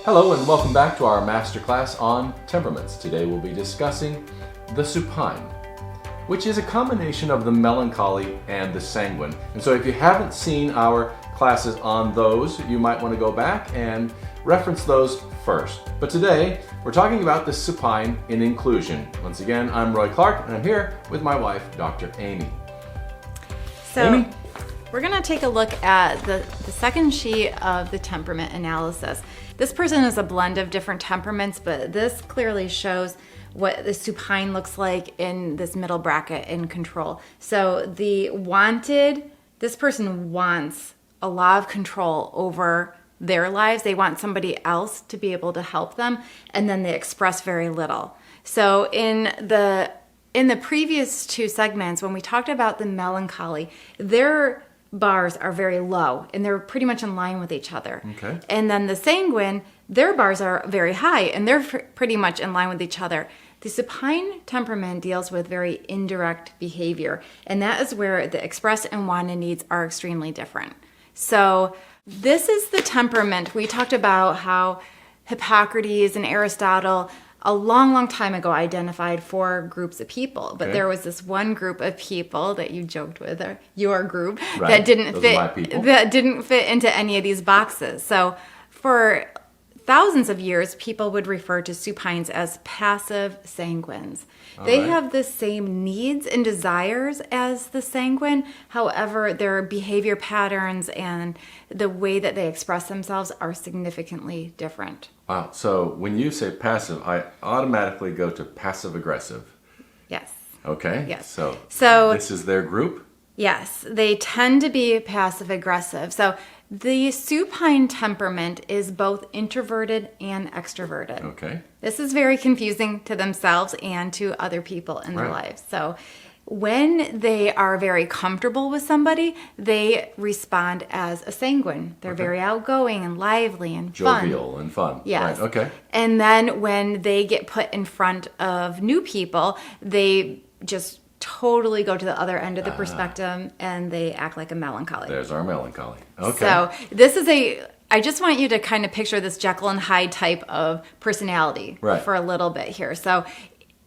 Hello and welcome back to our masterclass on temperaments. Today we'll be discussing the supine, which is a combination of the melancholy and the sanguine. And so if you haven't seen our classes on those, you might want to go back and reference those first. But today we're talking about the supine in inclusion. Once again, I'm Roy Clark and I'm here with my wife, Dr. Amy. So Amy? We're going to take a look at the second sheet of the temperament analysis. This person is a blend of different temperaments, but this clearly shows what the supine looks like in this middle bracket in control. So this person wants a lot of control over their lives. They want somebody else to be able to help them, and then they express very little. So in the previous two segments, when we talked about the melancholy, their bars are very low and they're pretty much in line with each other. Okay. And then the sanguine, their bars are very high and they're pretty much in line with each other. The supine temperament deals with very indirect behavior, and that is where the express and wanted needs are extremely different. So this is the temperament. We talked about how Hippocrates and Aristotle a long time ago identified 4 groups of people, but there was this one group of people that you joked with, or your group, Right. that didn't Those are my people. that didn't fit into any of these boxes. So for thousands of years, people would refer to supines as passive sanguines. They right. have the same needs and desires as the sanguine. However, their behavior patterns and the way that they express themselves are significantly different. Wow. So when you say passive, I automatically go to passive aggressive. Yes. Okay. Yes. So this is their group? Yes, they tend to be passive aggressive. So the supine temperament is both introverted and extroverted. Okay. This is very confusing to themselves and to other people in their Right. lives. So when they are very comfortable with somebody, they respond as a sanguine. They're very outgoing and lively and fun. Jovial and fun. Yes. Right. Okay. And then when they get put in front of new people, they just totally go to the other end of the perspective and they act like a melancholy. There's our melancholy. Okay. So this is I just want you to kind of picture this Jekyll and Hyde type of personality for a little bit here. So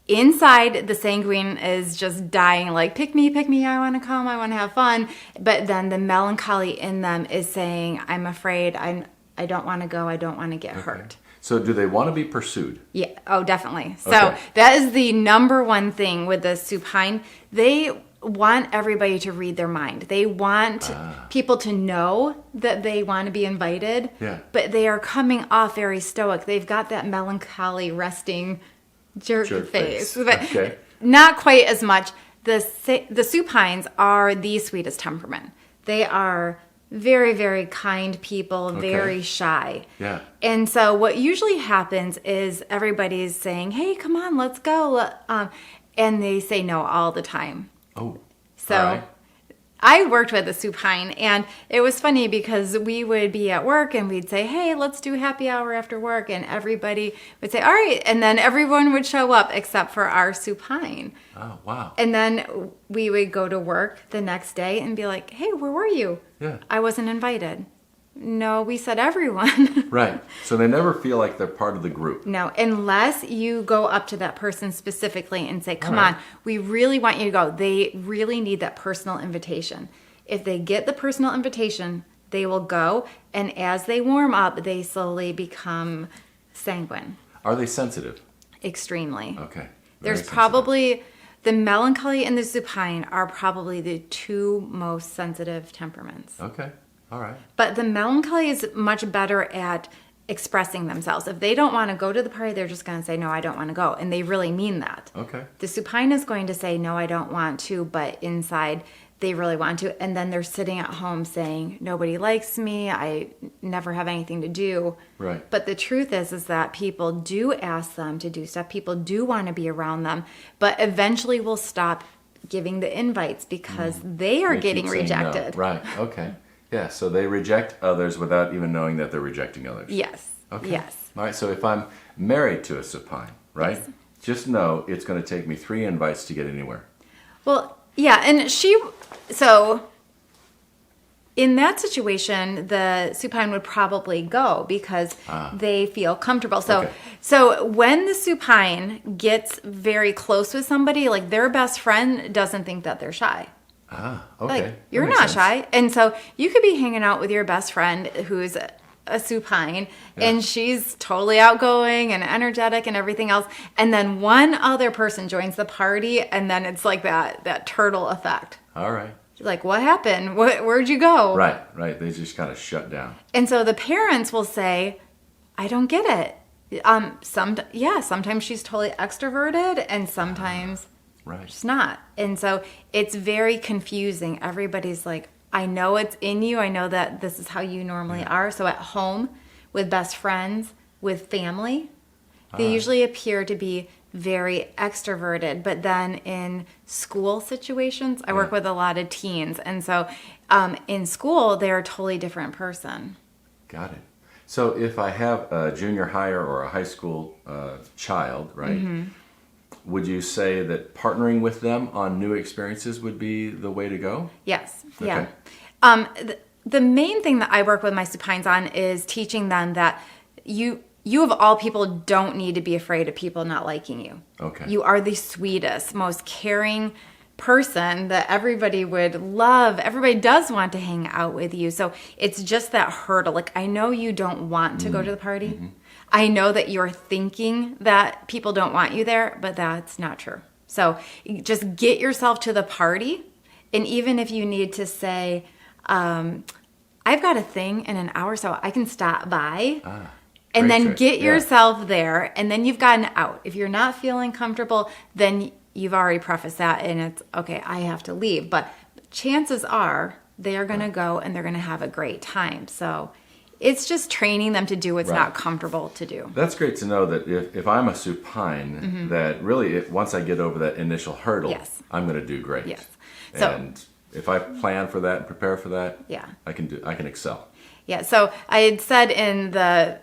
inside, the sanguine is just dying, like, pick me, I want to come, I want to have fun. But then the melancholy in them is saying, I'm afraid, I don't want to go, I don't want to get hurt. So do they want to be pursued? Yeah. Oh, definitely. So that is the number one thing with the supine. They want everybody to read their mind. They want people to know that they want to be invited. Yeah. But they are coming off very stoic. They've got that melancholy resting jerk face. But not quite as much. The supines are the sweetest temperament. They are very, very kind people, very shy. Yeah. And so what usually happens is everybody's saying, hey, come on, let's go. And they say no all the time. Oh. So all right. I worked with a supine, and it was funny because we would be at work and we'd say, hey, let's do happy hour after work. And everybody would say, all right. And then everyone would show up except for our supine. Oh, wow. And then we would go to work the next day and be like, hey, where were you? Yeah. I wasn't invited. No, we said everyone. Right. So they never feel like they're part of the group. No, unless you go up to that person specifically and say, come on, we really want you to go. They really need that personal invitation. If they get the personal invitation, they will go. And as they warm up, they slowly become sanguine. Are they sensitive? Extremely. Okay. There's probably, the melancholy and the supine are probably the 2 most sensitive temperaments. Okay. All right. But the melancholy is much better at expressing themselves. If they don't want to go to the party, they're just going to say, no, I don't want to go. And they really mean that. Okay. The supine is going to say, no, I don't want to, but inside they really want to. And then they're sitting at home saying, nobody likes me. I never have anything to do. Right. But the truth is that people do ask them to do stuff. People do want to be around them, but eventually will stop giving the invites because they are getting keep saying rejected. No. Right. Okay. Yeah, so they reject others without even knowing that they're rejecting others. Yes. Okay. Yes. All right, so if I'm married to a supine, right? Yes. Just know it's going to take me 3 invites to get anywhere. Well, yeah, and so in that situation, the supine would probably go because they feel comfortable. So when the supine gets very close with somebody, like their best friend doesn't think that they're shy. Okay. Like, you're not shy. And so you could be hanging out with your best friend who's a supine, and she's totally outgoing and energetic and everything else. And then one other person joins the party, and then it's like that turtle effect. All right. Like, what happened? Where'd you go? Right. They just kind of shut down. And so the parents will say, I don't get it. Sometimes she's totally extroverted, and sometimes she's not. And so it's very confusing. Everybody's like, I know it's in you. I know that this is how you normally are. So at home, with best friends, with family, they usually appear to be very extroverted. But then in school situations, I work with a lot of teens. And so in school, they're a totally different person. Got it. So if I have a junior higher or a high school child, right, would you say that partnering with them on new experiences would be the way to go? Yes. Okay. Yeah. The main thing that I work with my supines on is teaching them that you of all people don't need to be afraid of people not liking you. Okay. You are the sweetest, most caring person that everybody would love. Everybody does want to hang out with you. So it's just that hurdle. Like, I know you don't want to go to the party. I know that you're thinking that people don't want you there, but that's not true. So just get yourself to the party. And even if you need to say, I've got a thing in an hour, so I can stop by. And then get yourself there, and then you've gotten out. If you're not feeling comfortable, then you've already prefaced that, and it's, okay, I have to leave. But chances are they are going to go, and they're going to have a great time. So it's just training them to do what's not comfortable to do. That's great to know that if I'm a supine, that really once I get over that initial hurdle, I'm going to do great. Yes. And if I plan for that and prepare for that, I can excel. Yeah. So I had said in the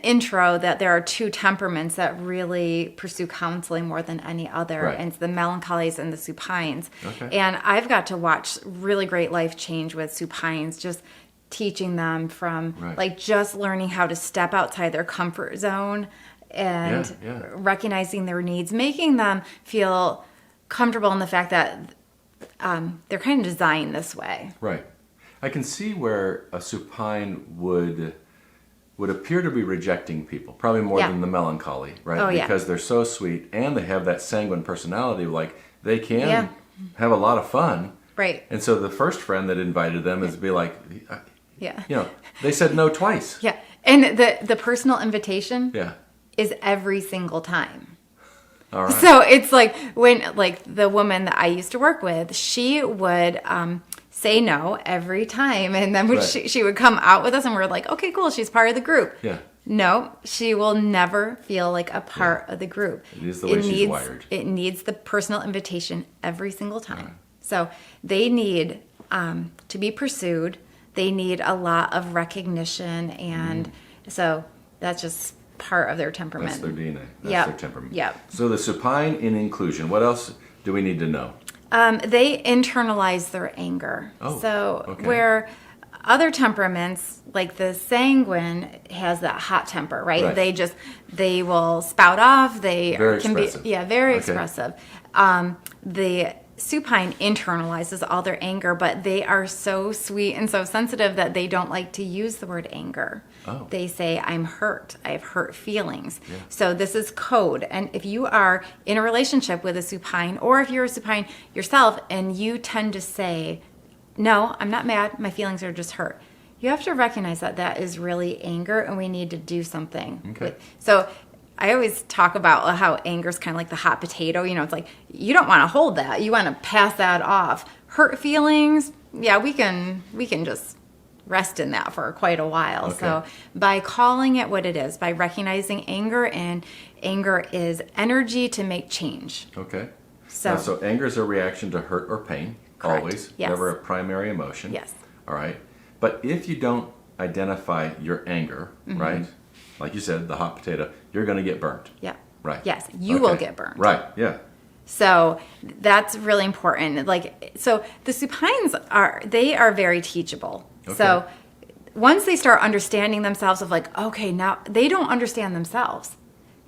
intro that there are two temperaments that really pursue counseling more than any other, and it's the melancholies and the supines. And I've got to watch really great life change with supines, just teaching them from like just learning how to step outside their comfort zone and recognizing their needs, making them feel comfortable in the fact that they're kind of designed this way. Right. I can see where a supine would appear to be rejecting people, probably more than the melancholy, right? Because they're so sweet and they have that sanguine personality, like they can have a lot of fun. Right. And so the first friend that invited them is be like, they said no twice. Yeah. And the personal invitation is every single time. All right. So it's like when, like the woman that I used to work with, she would say no every time. And then she would come out with us and we're like, okay, cool. She's part of the group. Yeah. No, she will never feel like a part of the group. It is the way she's wired. It needs the personal invitation every single time. Right. So they need to be pursued. They need a lot of recognition. And so that's just part of their temperament. That's their DNA. That's their temperament. Yeah. So the supine in inclusion, what else do we need to know? They internalize their anger. Where other temperaments, like the sanguine, has that hot temper, right? They will spout off. They can be very expressive. The supine internalizes all their anger, but they are so sweet and so sensitive that they don't like to use the word anger. They say, I'm hurt. I have hurt feelings. So this is code. And if you are in a relationship with a supine, or if you're a supine yourself and you tend to say, no, I'm not mad, my feelings are just hurt, you have to recognize that that is really anger and we need to do something. So I always talk about how anger is kind of like the hot potato. You know, it's like you don't want to hold that. You want to pass that off. Hurt feelings, we can just rest in that for quite a while. So by calling it what it is, by recognizing anger, and anger is energy to make change. So anger is a reaction to hurt or pain. Correct. Always. Never a primary emotion. Yes. All right. But if you don't identify your anger, right? Like you said, the hot potato, you're going to get burnt. Yeah. Right. Yes, you will get burned. Right. Yeah. So that's really important. So the supines are very teachable. Okay. So once they start understanding themselves of like, okay, now they don't understand themselves.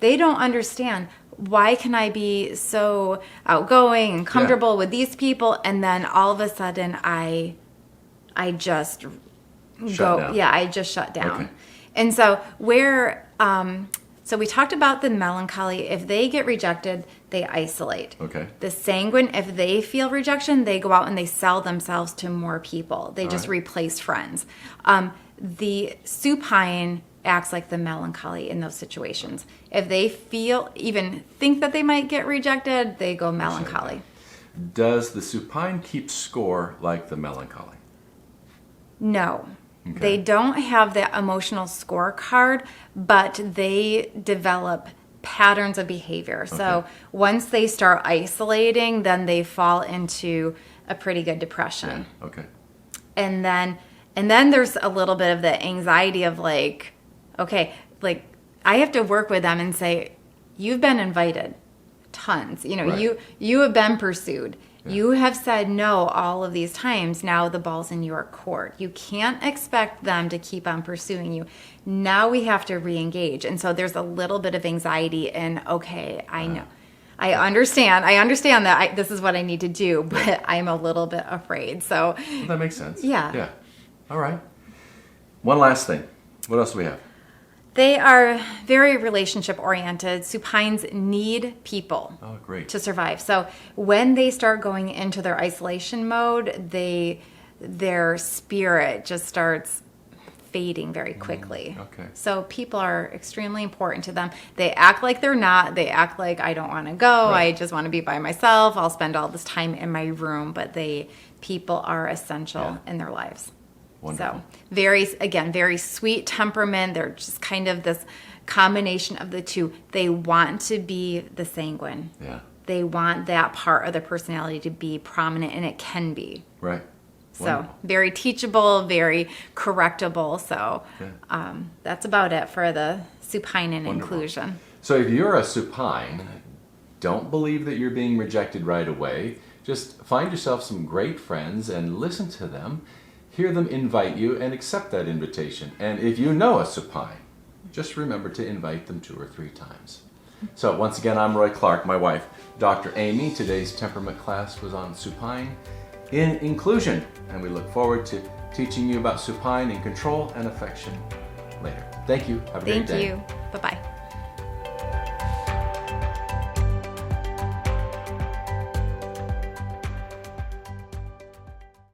They don't understand, why can I be so outgoing and comfortable with these people, and then all of a sudden I just Shut down. Yeah, I just shut down. Okay. And so so we talked about the melancholy. If they get rejected, they isolate. Okay. The sanguine, if they feel rejection, they go out and they sell themselves to more people. They just replace friends. The supine acts like the melancholy in those situations. If they even think that they might get rejected, they go melancholy. Does the supine keep score like the melancholy? No. Okay. They don't have that emotional scorecard, but they develop patterns of behavior. So once they start isolating, then they fall into a pretty good depression. Yeah. Okay. And then there's a little bit of the anxiety of like, okay, like I have to work with them and say, you've been invited tons. You have been pursued. Yeah. You have said no all of these times. Now the ball's in your court. You can't expect them to keep on pursuing you. Now we have to re-engage. And so there's a little bit of anxiety in, okay, I know. I understand that this is what I need to do, but I'm a little bit afraid. So well, that makes sense. Yeah. Yeah. All right. One last thing. What else do we have? They are very relationship oriented. Supines need people to survive. So when they start going into their isolation mode, their spirit just starts fading very quickly. Okay. So people are extremely important to them. They act like they're not. They act like I don't want to go. I just want to be by myself. I'll spend all this time in my room. But people are essential in their lives. Wonderful. So very sweet temperament. They're just kind of this combination of the two. They want to be the sanguine. Yeah. They want that part of their personality to be prominent, and it can be. Right. So very teachable, very correctable. So that's about it for the supine and inclusion. So if you're a supine, don't believe that you're being rejected right away. Just find yourself some great friends and listen to them. Hear them invite you and accept that invitation. And if you know a supine, just remember to invite them 2 or 3 times. So once again, I'm Roy Clark, my wife, Dr. Amy. Today's temperament class was on supine in inclusion. And we look forward to teaching you about supine in control and affection later. Thank you. Have a great day. Thank you. Bye-bye.